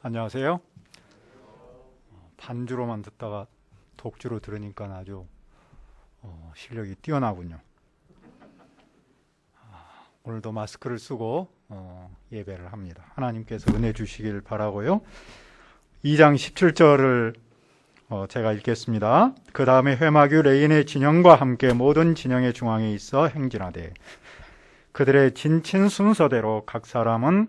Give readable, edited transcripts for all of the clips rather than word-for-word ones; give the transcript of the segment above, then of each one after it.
안녕하세요. 반주로만 듣다가 독주로 들으니까 아주 실력이 뛰어나군요. 오늘도 마스크를 쓰고 예배를 합니다. 하나님께서 은혜 주시길 바라고요. 2장 17절을 제가 읽겠습니다. 그 다음에 회막이 레인의 진영과 함께 모든 진영의 중앙에 있어 행진하되 그들의 진친 순서대로 각 사람은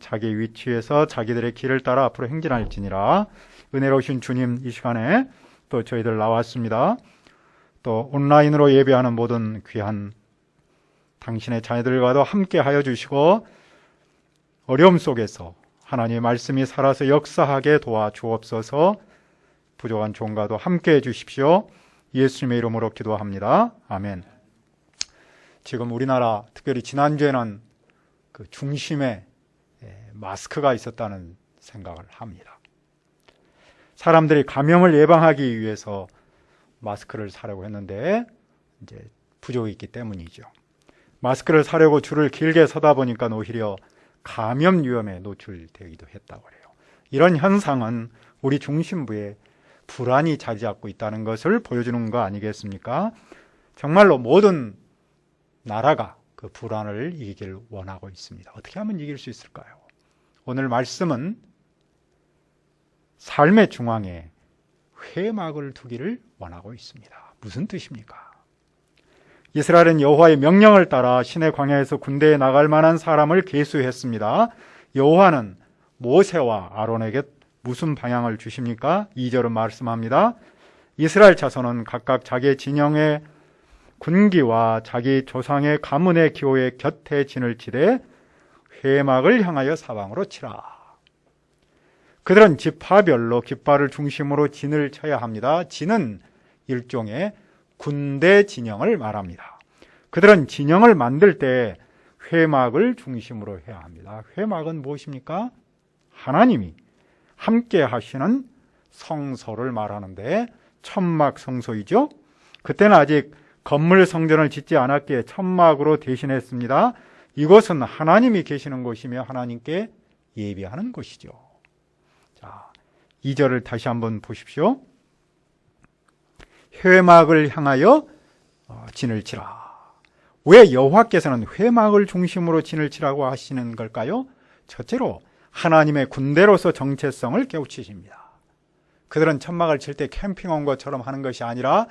자기 위치에서 자기들의 길을 따라 앞으로 행진할지니라. 은혜로우신 주님, 이 시간에 또 저희들 나왔습니다. 또 온라인으로 예배하는 모든 귀한 당신의 자녀들과도 함께 하여 주시고 어려움 속에서 하나님의 말씀이 살아서 역사하게 도와주옵소서. 부족한 종과도 함께 해주십시오. 예수님의 이름으로 기도합니다. 아멘. 지금 우리나라 특별히 지난주에는 그 중심에 마스크가 있었다는 생각을 합니다. 사람들이 감염을 예방하기 위해서 마스크를 사려고 했는데 이제 부족이 있기 때문이죠. 마스크를 사려고 줄을 길게 서다 보니까 오히려 감염 위험에 노출되기도 했다고 해요. 이런 현상은 우리 중심부에 불안이 자리 잡고 있다는 것을 보여주는 거 아니겠습니까? 정말로 모든 나라가 그 불안을 이기길 원하고 있습니다. 어떻게 하면 이길 수 있을까요? 오늘 말씀은 삶의 중앙에 회막을 두기를 원하고 있습니다. 무슨 뜻입니까? 이스라엘은 여호와의 명령을 따라 시내 광야에서 군대에 나갈 만한 사람을 계수했습니다. 여호와는 모세와 아론에게 무슨 방향을 주십니까? 2절은 말씀합니다. 이스라엘 자손은 각각 자기의 진영의 군기와 자기 조상의 가문의 기호의 곁에 진을 치되 회막을 향하여 사방으로 치라. 그들은 지파별로 깃발을 중심으로 진을 쳐야 합니다. 진은 일종의 군대 진영을 말합니다. 그들은 진영을 만들 때 회막을 중심으로 해야 합니다. 회막은 무엇입니까? 하나님이 함께 하시는 성소를 말하는데 천막 성소이죠. 그때는 아직 건물 성전을 짓지 않았기에 천막으로 대신했습니다. 이곳은 하나님이 계시는 곳이며 하나님께 예배하는 곳이죠. 자, 2절을 다시 한번 보십시오. 회막을 향하여 진을 치라. 왜 여호와께서는 회막을 중심으로 진을 치라고 하시는 걸까요? 첫째로 하나님의 군대로서 정체성을 깨우치십니다. 그들은 천막을 칠 때 캠핑 온 것처럼 하는 것이 아니라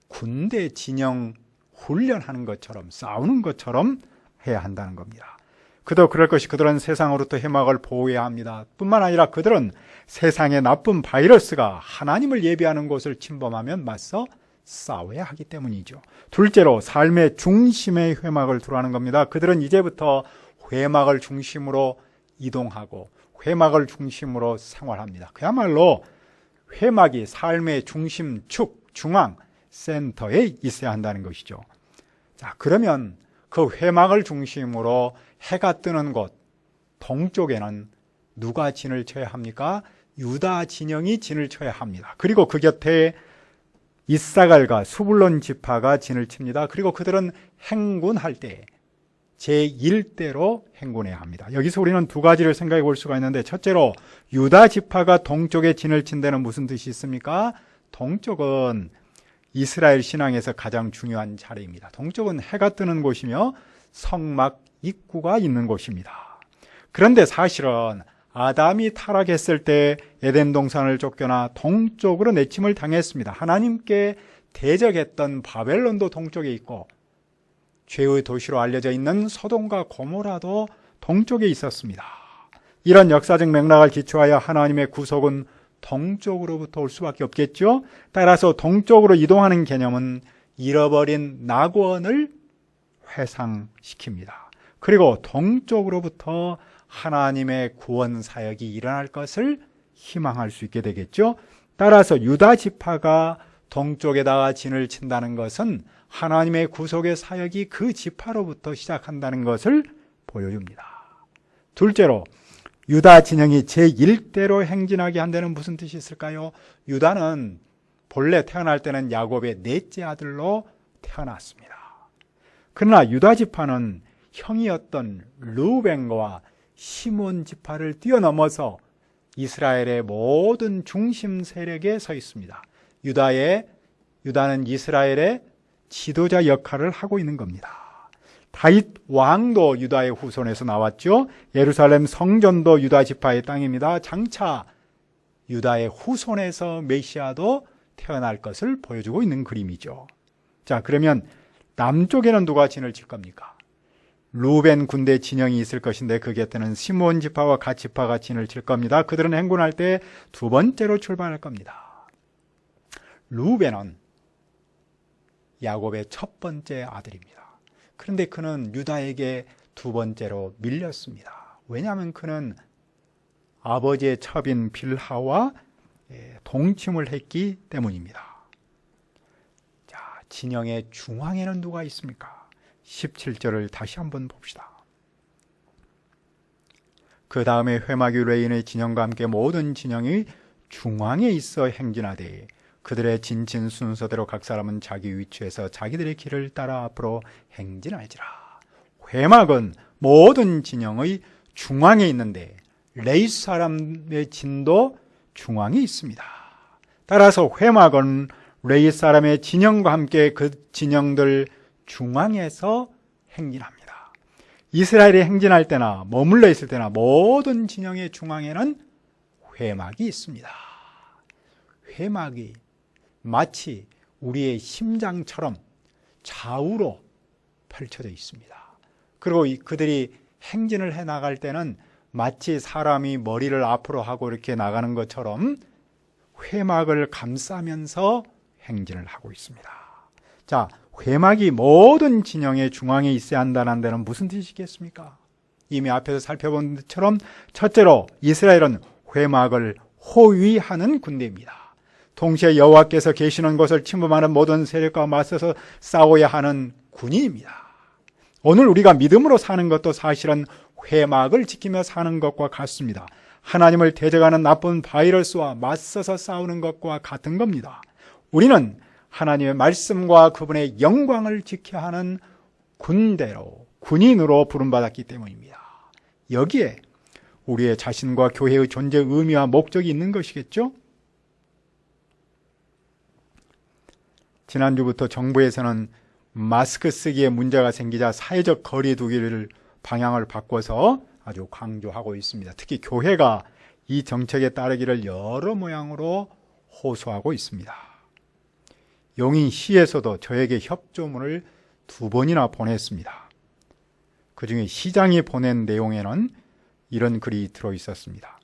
군대 진영 훈련하는 것처럼 싸우는 것처럼 해야 한다는 겁니다. 그도 그럴 것이 그들은 세상으로부터 회막을 보호해야 합니다. 뿐만 아니라 그들은 세상의 나쁜 바이러스가 하나님을 예배하는 곳을 침범하면 맞서 싸워야 하기 때문이죠. 둘째로 삶의 중심에 회막을 두라는 겁니다. 그들은 이제부터 회막을 중심으로 이동하고 회막을 중심으로 생활합니다. 그야말로 회막이 삶의 중심축, 중앙, 센터에 있어야 한다는 것이죠. 자, 그러면 그 회막을 중심으로 해가 뜨는 곳 동쪽에는 누가 진을 쳐야 합니까? 유다 진영이 진을 쳐야 합니다. 그리고 그 곁에 이사갈과 수불론 지파가 진을 칩니다. 그리고 그들은 행군할 때 제1대로 행군해야 합니다. 여기서 우리는 두 가지를 생각해 볼 수가 있는데, 첫째로 유다 지파가 동쪽에 진을 친 데는 무슨 뜻이 있습니까? 동쪽은 이스라엘 신앙에서 가장 중요한 자리입니다. 동쪽은 해가 뜨는 곳이며 성막 입구가 있는 곳입니다. 그런데 사실은 아담이 타락했을 때 에덴 동산을 쫓겨나 동쪽으로 내침을 당했습니다. 하나님께 대적했던 바벨론도 동쪽에 있고 죄의 도시로 알려져 있는 소돔과 고모라도 동쪽에 있었습니다. 이런 역사적 맥락을 기초하여 하나님의 구속은 동쪽으로부터 올 수밖에 없겠죠. 따라서 동쪽으로 이동하는 개념은 잃어버린 낙원을 회상시킵니다. 그리고 동쪽으로부터 하나님의 구원 사역이 일어날 것을 희망할 수 있게 되겠죠. 따라서 유다 지파가 동쪽에다가 진을 친다는 것은 하나님의 구속의 사역이 그 지파로부터 시작한다는 것을 보여줍니다. 둘째로 유다 진영이 제1대로 행진하게 한 데는 무슨 뜻이 있을까요? 유다는 본래 태어날 때는 야곱의 넷째 아들로 태어났습니다. 그러나 유다 지파는 형이었던 르우벤과 시몬 지파를 뛰어넘어서 이스라엘의 모든 중심 세력에 서 있습니다. 유다는 이스라엘의 지도자 역할을 하고 있는 겁니다. 다윗 왕도 유다의 후손에서 나왔죠. 예루살렘 성전도 유다 지파의 땅입니다. 장차 유다의 후손에서 메시아도 태어날 것을 보여주고 있는 그림이죠. 자, 그러면 남쪽에는 누가 진을 칠 겁니까? 루벤 군대 진영이 있을 것인데 그 곁에는 시므온 지파와 갓 지파가 진을 칠 겁니다. 그들은 행군할 때 두 번째로 출발할 겁니다. 루벤은 야곱의 첫 번째 아들입니다. 그런데 그는 유다에게 두 번째로 밀렸습니다. 왜냐하면 그는 아버지의 첩인 빌하와 동침을 했기 때문입니다. 자, 진영의 중앙에는 누가 있습니까? 17절을 다시 한번 봅시다. 그 다음에 회막이 레인의 진영과 함께 모든 진영이 중앙에 있어 행진하되 그들의 진친 순서대로 각 사람은 자기 위치에서 자기들의 길을 따라 앞으로 행진할지라. 회막은 모든 진영의 중앙에 있는데 레위 사람의 진도 중앙에 있습니다. 따라서 회막은 레위 사람의 진영과 함께 그 진영들 중앙에서 행진합니다. 이스라엘이 행진할 때나 머물러 있을 때나 모든 진영의 중앙에는 회막이 있습니다. 회막이 마치 우리의 심장처럼 좌우로 펼쳐져 있습니다. 그리고 그들이 행진을 해 나갈 때는 마치 사람이 머리를 앞으로 하고 이렇게 나가는 것처럼 회막을 감싸면서 행진을 하고 있습니다. 자, 회막이 모든 진영의 중앙에 있어야 한다는 데는 무슨 뜻이겠습니까? 이미 앞에서 살펴본 것처럼 첫째로 이스라엘은 회막을 호위하는 군대입니다. 동시에 여호와께서 계시는 곳을 침범하는 모든 세력과 맞서서 싸워야 하는 군인입니다. 오늘 우리가 믿음으로 사는 것도 사실은 회막을 지키며 사는 것과 같습니다. 하나님을 대적하는 나쁜 바이러스와 맞서서 싸우는 것과 같은 겁니다. 우리는 하나님의 말씀과 그분의 영광을 지켜야 하는 군인으로 부름받았기 때문입니다. 여기에 우리의 자신과 교회의 존재 의미와 목적이 있는 것이겠죠? 지난주부터 정부에서는 마스크 쓰기에 문제가 생기자 사회적 거리 두기를 방향을 바꿔서 아주 강조하고 있습니다. 특히 교회가 이 정책에 따르기를 여러 모양으로 호소하고 있습니다. 용인시에서도 저에게 협조문을 2번이나 보냈습니다. 그중에 시장이 보낸 내용에는 이런 글이 들어있었습니다.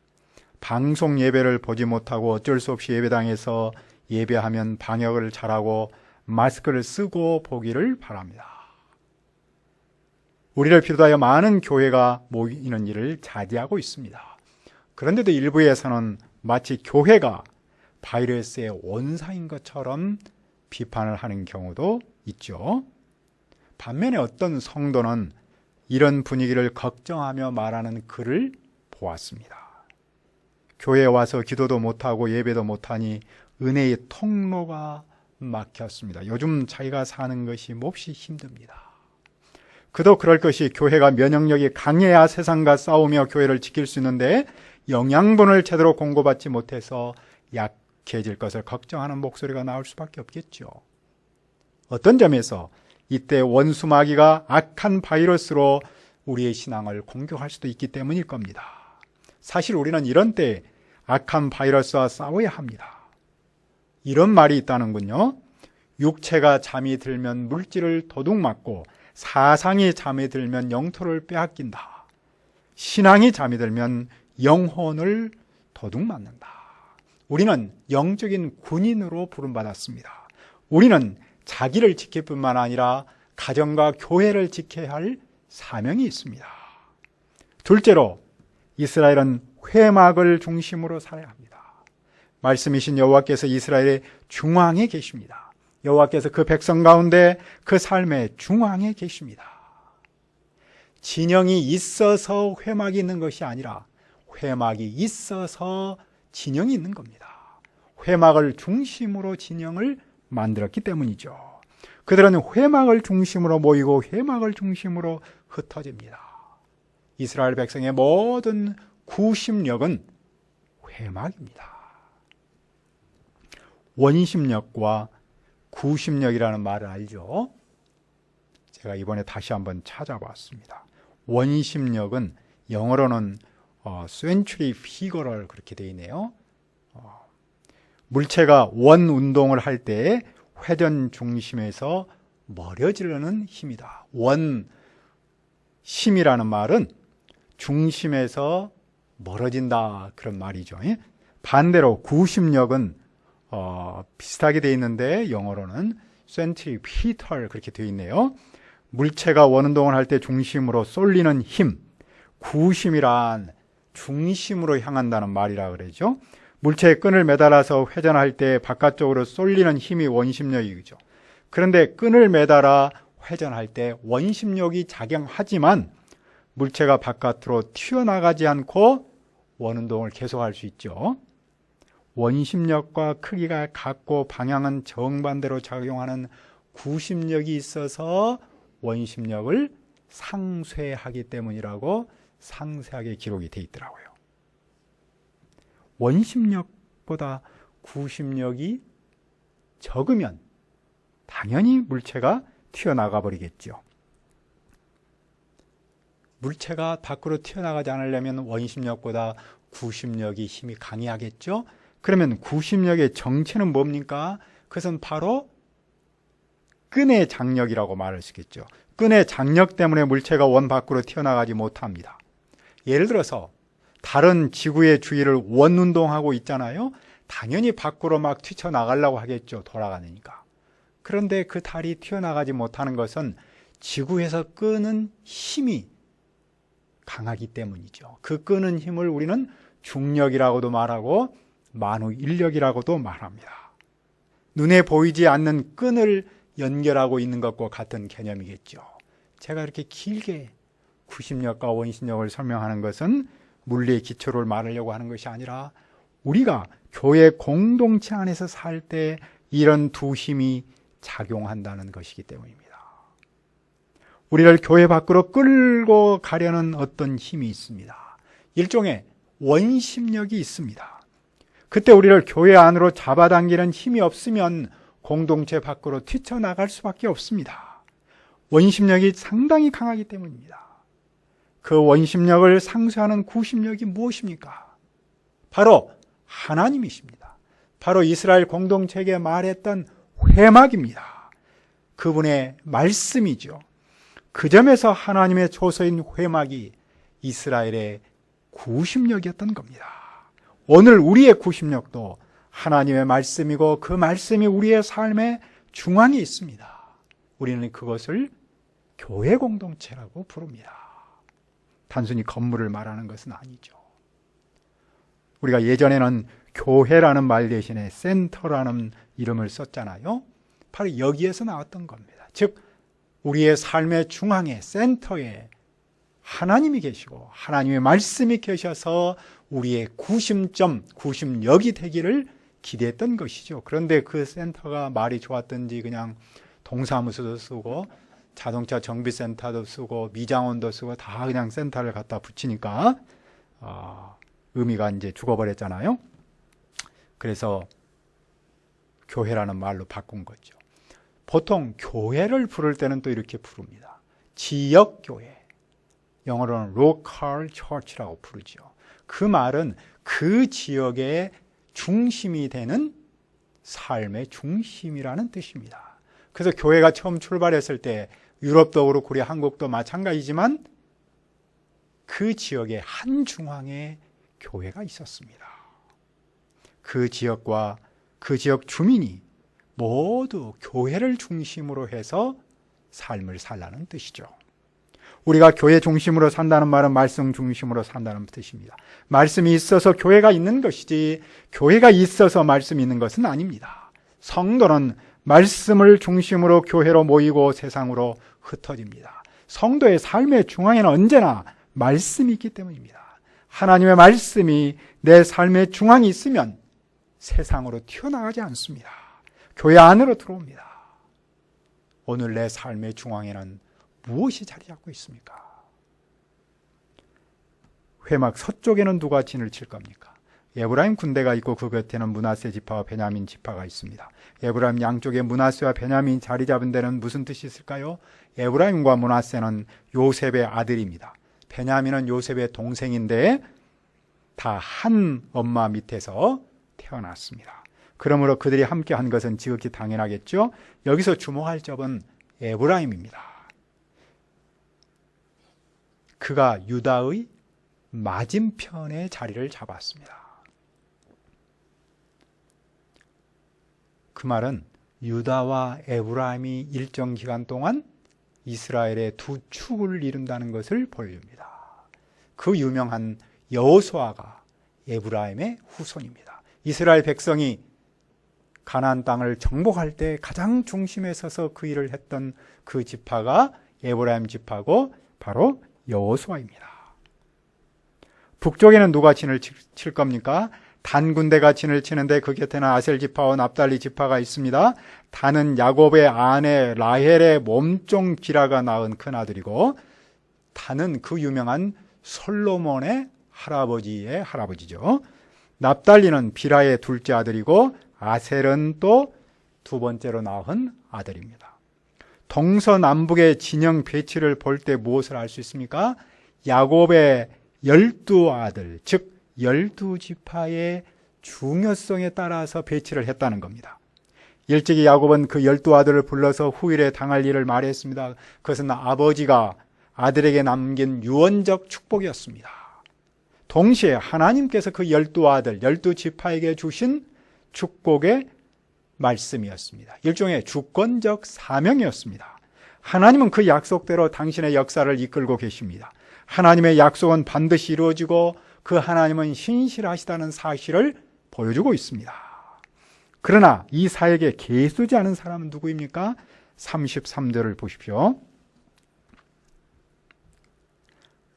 방송 예배를 보지 못하고 어쩔 수 없이 예배당에서 예배하면 방역을 잘하고 마스크를 쓰고 보기를 바랍니다. 우리를 비롯하여 많은 교회가 모이는 일을 자제하고 있습니다. 그런데도 일부에서는 마치 교회가 바이러스의 원사인 것처럼 비판을 하는 경우도 있죠. 반면에 어떤 성도는 이런 분위기를 걱정하며 말하는 글을 보았습니다. 교회에 와서 기도도 못하고 예배도 못하니 은혜의 통로가 막혔습니다. 요즘 자기가 사는 것이 몹시 힘듭니다. 그도 그럴 것이 교회가 면역력이 강해야 세상과 싸우며 교회를 지킬 수 있는데 영양분을 제대로 공급받지 못해서 약해질 것을 걱정하는 목소리가 나올 수밖에 없겠죠. 어떤 점에서 이때 원수 마귀가 악한 바이러스로 우리의 신앙을 공격할 수도 있기 때문일 겁니다. 사실 우리는 이런 때 악한 바이러스와 싸워야 합니다. 이런 말이 있다는군요. 육체가 잠이 들면 물질을 도둑맞고 사상이 잠이 들면 영토를 빼앗긴다. 신앙이 잠이 들면 영혼을 도둑맞는다. 우리는 영적인 군인으로 부름받았습니다. 우리는 자기를 지킬 뿐만 아니라 가정과 교회를 지켜야 할 사명이 있습니다. 둘째로 이스라엘은 회막을 중심으로 살아야 합니다. 말씀이신 여호와께서 이스라엘의 중앙에 계십니다. 여호와께서 그 백성 가운데 그 삶의 중앙에 계십니다. 진영이 있어서 회막이 있는 것이 아니라 회막이 있어서 진영이 있는 겁니다. 회막을 중심으로 진영을 만들었기 때문이죠. 그들은 회막을 중심으로 모이고 회막을 중심으로 흩어집니다. 이스라엘 백성의 모든 구심력은 회막입니다. 원심력과 구심력이라는 말을 알죠? 제가 이번에 다시 한번 찾아봤습니다. 원심력은 영어로는 centrifugal figure를 그렇게 되어 있네요. 물체가 원 운동을 할 때 회전 중심에서 멀어지려는 힘이다. 원심이라는 말은 중심에서 멀어진다, 그런 말이죠. 반대로 구심력은 비슷하게 되어 있는데 영어로는 centripetal 그렇게 되어 있네요. 물체가 원운동을 할 때 중심으로 쏠리는 힘, 구심이란 중심으로 향한다는 말이라 그러죠. 물체에 끈을 매달아서 회전할 때 바깥쪽으로 쏠리는 힘이 원심력이죠. 그런데 끈을 매달아 회전할 때 원심력이 작용하지만 물체가 바깥으로 튀어나가지 않고 원운동을 계속할 수 있죠. 원심력과 크기가 같고 방향은 정반대로 작용하는 구심력이 있어서 원심력을 상쇄하기 때문이라고 상세하게 기록이 되어 있더라고요. 원심력보다 구심력이 적으면 당연히 물체가 튀어나가 버리겠죠. 물체가 밖으로 튀어나가지 않으려면 원심력보다 구심력이 힘이 강해야겠죠. 그러면 구심력의 정체는 뭡니까? 그것은 바로 끈의 장력이라고 말할 수 있겠죠. 끈의 장력 때문에 물체가 원 밖으로 튀어나가지 못합니다. 예를 들어서 다른 지구의 주위를 원 운동하고 있잖아요. 당연히 밖으로 막 튀쳐나가려고 하겠죠. 돌아가니까. 그런데 그 달이 튀어나가지 못하는 것은 지구에서 끄는 힘이 강하기 때문이죠. 그 끄는 힘을 우리는 중력이라고도 말하고 만우인력이라고도 말합니다. 눈에 보이지 않는 끈을 연결하고 있는 것과 같은 개념이겠죠. 제가 이렇게 길게 구심력과 원심력을 설명하는 것은 물리의 기초를 말하려고 하는 것이 아니라 우리가 교회 공동체 안에서 살 때 이런 두 힘이 작용한다는 것이기 때문입니다. 우리를 교회 밖으로 끌고 가려는 어떤 힘이 있습니다. 일종의 원심력이 있습니다. 그때 우리를 교회 안으로 잡아당기는 힘이 없으면 공동체 밖으로 튀쳐나갈 수밖에 없습니다. 원심력이 상당히 강하기 때문입니다. 그 원심력을 상쇄하는 구심력이 무엇입니까? 바로 하나님이십니다. 바로 이스라엘 공동체에게 말했던 회막입니다. 그분의 말씀이죠. 그 점에서 하나님의 조서인 회막이 이스라엘의 구심력이었던 겁니다. 오늘 우리의 구심력도 하나님의 말씀이고 그 말씀이 우리의 삶의 중앙에 있습니다. 우리는 그것을 교회 공동체라고 부릅니다. 단순히 건물을 말하는 것은 아니죠. 우리가 예전에는 교회라는 말 대신에 센터라는 이름을 썼잖아요. 바로 여기에서 나왔던 겁니다. 즉 우리의 삶의 중앙에, 센터에 하나님이 계시고 하나님의 말씀이 계셔서 우리의 구심점, 구심력이 되기를 기대했던 것이죠. 그런데 그 센터가 말이 좋았던지 그냥 동사무소도 쓰고 자동차 정비센터도 쓰고 미장원도 쓰고 다 그냥 센터를 갖다 붙이니까 의미가 이제 죽어버렸잖아요. 그래서 교회라는 말로 바꾼 거죠. 보통 교회를 부를 때는 또 이렇게 부릅니다. 지역교회, 영어로는 local church라고 부르죠. 그 말은 그 지역의 중심이 되는 삶의 중심이라는 뜻입니다. 그래서 교회가 처음 출발했을 때 유럽도 그렇고 우리 한국도 마찬가지지만 그 지역의 한 중앙에 교회가 있었습니다. 그 지역과 그 지역 주민이 모두 교회를 중심으로 해서 삶을 살라는 뜻이죠. 우리가 교회 중심으로 산다는 말은 말씀 중심으로 산다는 뜻입니다. 말씀이 있어서 교회가 있는 것이지 교회가 있어서 말씀이 있는 것은 아닙니다. 성도는 말씀을 중심으로 교회로 모이고 세상으로 흩어집니다. 성도의 삶의 중앙에는 언제나 말씀이 있기 때문입니다. 하나님의 말씀이 내 삶의 중앙에 있으면 세상으로 튀어나가지 않습니다. 교회 안으로 들어옵니다. 오늘 내 삶의 중앙에는 무엇이 자리 잡고 있습니까? 회막 서쪽에는 누가 진을 칠 겁니까? 에브라임 군대가 있고 그 곁에는 므낫세 지파와 베냐민 지파가 있습니다. 에브라임 양쪽에 므낫세와 베냐민이 자리 잡은 데는 무슨 뜻이 있을까요? 에브라임과 므낫세는 요셉의 아들입니다. 베냐민은 요셉의 동생인데 다 한 엄마 밑에서 태어났습니다. 그러므로 그들이 함께 한 것은 지극히 당연하겠죠. 여기서 주목할 점은 에브라임입니다. 그가 유다의 맞은편에 자리를 잡았습니다. 그 말은 유다와 에브라임이 일정 기간 동안 이스라엘의 두 축을 이룬다는 것을 보여줍니다. 그 유명한 여호수아가 에브라임의 후손입니다. 이스라엘 백성이 가나안 땅을 정복할 때 가장 중심에 서서 그 일을 했던 그 지파가 에브라임 지파고 바로 여호수아입니다. 북쪽에는 누가 진을 칠 겁니까? 단 군대가 진을 치는데 그 곁에는 아셀 지파와 납달리 지파가 있습니다. 단은 야곱의 아내 라헬의 몸종 비라가 낳은 큰아들이고 단은 그 유명한 솔로몬의 할아버지의 할아버지죠. 납달리는 비라의 둘째 아들이고 아셀은 또 두 번째로 낳은 아들입니다. 동서남북의 진영 배치를 볼 때 무엇을 알 수 있습니까? 야곱의 12아들, 즉 12지파의 중요성에 따라서 배치를 했다는 겁니다. 일찍이 야곱은 그 12아들을 불러서 후일에 당할 일을 말했습니다. 그것은 아버지가 아들에게 남긴 유언적 축복이었습니다. 동시에 하나님께서 그 12아들, 12지파에게 주신 축복의 말씀이었습니다. 일종의 주권적 사명이었습니다. 하나님은 그 약속대로 당신의 역사를 이끌고 계십니다. 하나님의 약속은 반드시 이루어지고 그 하나님은 신실하시다는 사실을 보여주고 있습니다. 그러나 이 사역에 계수지 않은 사람은 누구입니까? 33절을 보십시오.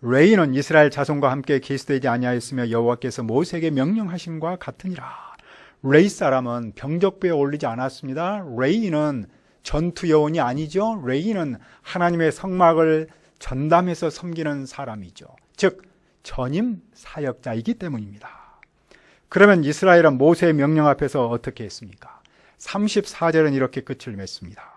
레이는 이스라엘 자손과 함께 계수되지 아니하였으며 여호와께서 모세에게 명령하심과 같으니라. 레이 사람은 병적부에 올리지 않았습니다. 레이는 전투 여원이 아니죠. 레이는 하나님의 성막을 전담해서 섬기는 사람이죠. 즉 전임 사역자이기 때문입니다. 그러면 이스라엘은 모세의 명령 앞에서 어떻게 했습니까? 34절은 이렇게 끝을 맺습니다.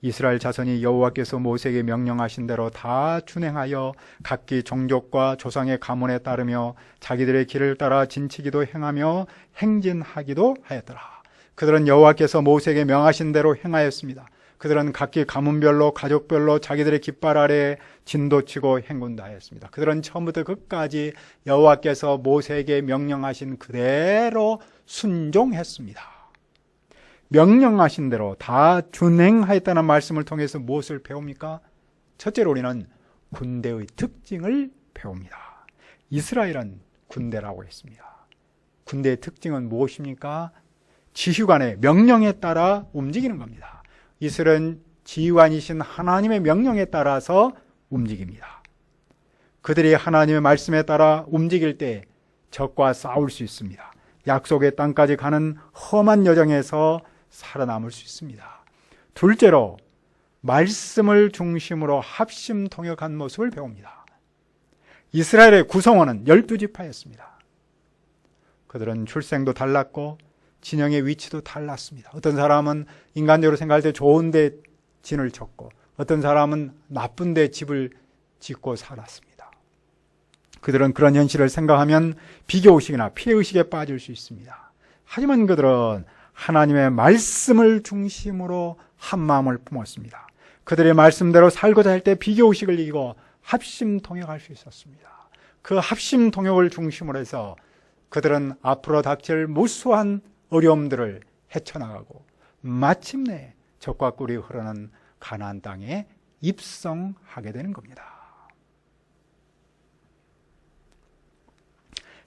이스라엘 자손이 여호와께서 모세에게 명령하신 대로 다 준행하여 각기 종족과 조상의 가문에 따르며 자기들의 길을 따라 진치기도 행하며 행진하기도 하였더라. 그들은 여호와께서 모세에게 명하신 대로 행하였습니다. 그들은 각기 가문별로 가족별로 자기들의 깃발 아래에 진도치고 행군다 하였습니다. 그들은 처음부터 끝까지 여호와께서 모세에게 명령하신 그대로 순종했습니다. 명령하신 대로 다 준행하였다는 말씀을 통해서 무엇을 배웁니까? 첫째로 우리는 군대의 특징을 배웁니다. 이스라엘은 군대라고 했습니다. 군대의 특징은 무엇입니까? 지휘관의 명령에 따라 움직이는 겁니다. 이스라엘은 지휘관이신 하나님의 명령에 따라서 움직입니다. 그들이 하나님의 말씀에 따라 움직일 때 적과 싸울 수 있습니다. 약속의 땅까지 가는 험한 여정에서 살아남을 수 있습니다. 둘째로 말씀을 중심으로 합심통역한 모습을 배웁니다. 이스라엘의 구성원은 12지파였습니다. 그들은 출생도 달랐고 진영의 위치도 달랐습니다. 어떤 사람은 인간적으로 생각할 때 좋은 데 진을 쳤고 어떤 사람은 나쁜 데 집을 짓고 살았습니다. 그들은 그런 현실을 생각하면 비교의식이나 피해의식에 빠질 수 있습니다. 하지만 그들은 하나님의 말씀을 중심으로 한 마음을 품었습니다. 그들의 말씀대로 살고자 할 때 비교의식을 이기고 합심통역할 수 있었습니다. 그 합심통역을 중심으로 해서 그들은 앞으로 닥칠 무수한 어려움들을 헤쳐나가고 마침내 적과 꿀이 흐르는 가나안 땅에 입성하게 되는 겁니다.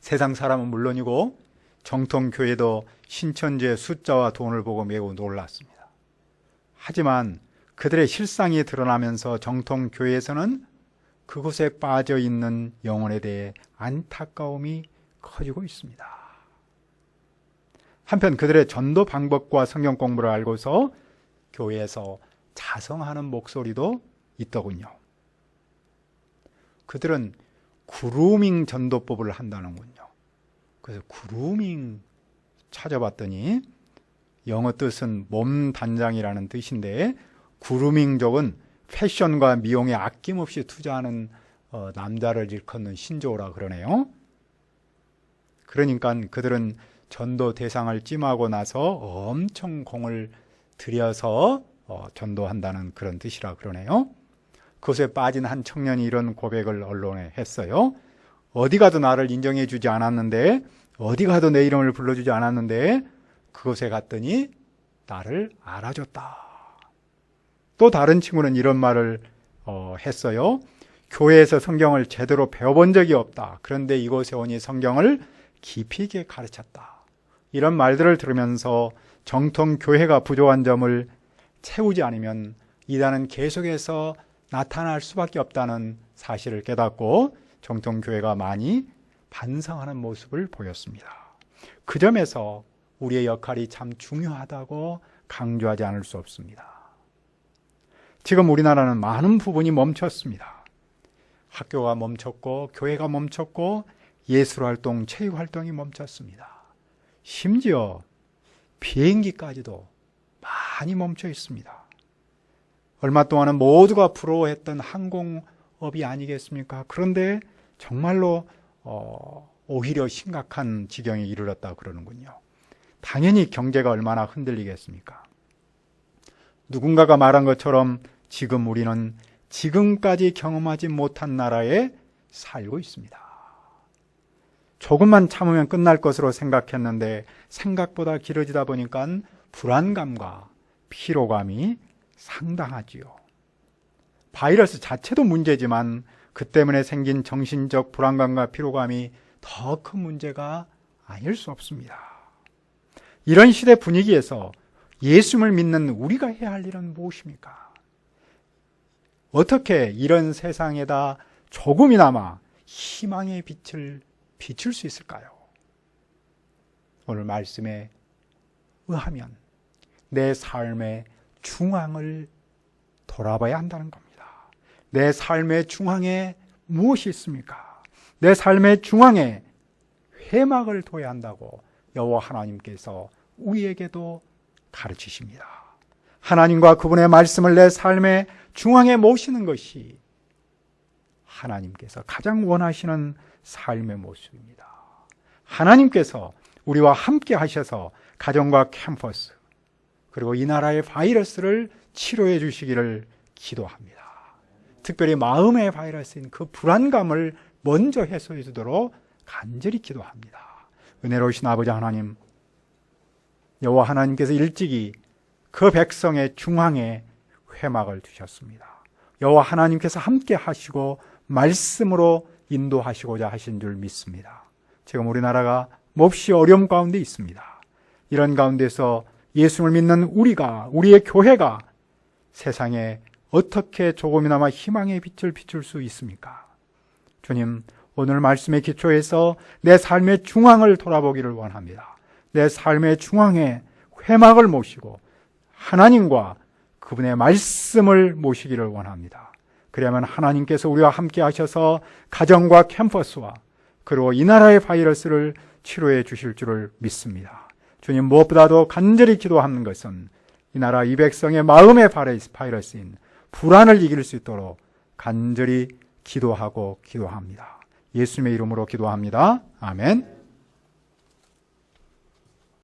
세상 사람은 물론이고 정통교회도 신천지의 숫자와 돈을 보고 매우 놀랐습니다. 하지만 그들의 실상이 드러나면서 정통교회에서는 그곳에 빠져있는 영혼에 대해 안타까움이 커지고 있습니다. 한편 그들의 전도 방법과 성경 공부를 알고서 교회에서 자성하는 목소리도 있더군요. 그들은 그루밍 전도법을 한다는군요. 그래서 그루밍 찾아봤더니 영어 뜻은 몸 단장이라는 뜻인데, 그루밍족은 패션과 미용에 아낌없이 투자하는 남자를 일컫는 신조어라 그러네요. 그러니까 그들은 전도 대상을 찜하고 나서 엄청 공을 들여서 전도한다는 그런 뜻이라 그러네요. 그것에 빠진 한 청년이 이런 고백을 언론에 했어요. 어디 가도 나를 인정해 주지 않았는데, 어디 가도 내 이름을 불러주지 않았는데 그곳에 갔더니 나를 알아줬다. 또 다른 친구는 이런 말을 했어요. 교회에서 성경을 제대로 배워본 적이 없다. 그런데 이곳에 오니 성경을 깊이 있게 가르쳤다. 이런 말들을 들으면서 정통 교회가 부족한 점을 채우지 않으면 이단은 계속해서 나타날 수밖에 없다는 사실을 깨닫고 정통 교회가 많이 반성하는 모습을 보였습니다. 그 점에서 우리의 역할이 참 중요하다고 강조하지 않을 수 없습니다. 지금 우리나라는 많은 부분이 멈췄습니다. 학교가 멈췄고 교회가 멈췄고 예술활동, 체육활동이 멈췄습니다. 심지어 비행기까지도 많이 멈춰 있습니다. 얼마 동안은 모두가 부러워했던 항공업이 아니겠습니까? 그런데 정말로 오히려 심각한 지경에 이르렀다 그러는군요. 당연히 경제가 얼마나 흔들리겠습니까? 누군가가 말한 것처럼 지금 우리는 지금까지 경험하지 못한 나라에 살고 있습니다. 조금만 참으면 끝날 것으로 생각했는데 생각보다 길어지다 보니까 불안감과 피로감이 상당하지요. 바이러스 자체도 문제지만 그 때문에 생긴 정신적 불안감과 피로감이 더 큰 문제가 아닐 수 없습니다. 이런 시대 분위기에서 예수님을 믿는 우리가 해야 할 일은 무엇입니까? 어떻게 이런 세상에다 조금이나마 희망의 빛을 비출 수 있을까요? 오늘 말씀에 의하면 내 삶의 중앙을 돌아봐야 한다는 겁니다. 내 삶의 중앙에 무엇이 있습니까? 내 삶의 중앙에 회막을 둬야 한다고 여호와 하나님께서 우리에게도 가르치십니다. 하나님과 그분의 말씀을 내 삶의 중앙에 모시는 것이 하나님께서 가장 원하시는 삶의 모습입니다. 하나님께서 우리와 함께 하셔서 가정과 캠퍼스 그리고 이 나라의 바이러스를 치료해 주시기를 기도합니다. 특별히 마음의 바이러스인 그 불안감을 먼저 해소해 주도록 간절히 기도합니다. 은혜로우신 아버지 하나님, 여호와 하나님께서 일찍이 그 백성의 중앙에 회막을 두셨습니다. 여호와 하나님께서 함께 하시고 말씀으로 인도하시고자 하신 줄 믿습니다. 지금 우리나라가 몹시 어려움 가운데 있습니다. 이런 가운데서 예수를 믿는 우리의 교회가 세상에 어떻게 조금이나마 희망의 빛을 비출 수 있습니까? 주님, 오늘 말씀의 기초에서 내 삶의 중앙을 돌아보기를 원합니다. 내 삶의 중앙에 회막을 모시고 하나님과 그분의 말씀을 모시기를 원합니다. 그래야만 하나님께서 우리와 함께 하셔서 가정과 캠퍼스와 그리고 이 나라의 바이러스를 치료해 주실 줄을 믿습니다. 주님, 무엇보다도 간절히 기도하는 것은 이 나라 이 백성의 마음의 바이러스인 불안을 이길 수 있도록 간절히 기도합니다. 예수님의 이름으로 기도합니다. 아멘.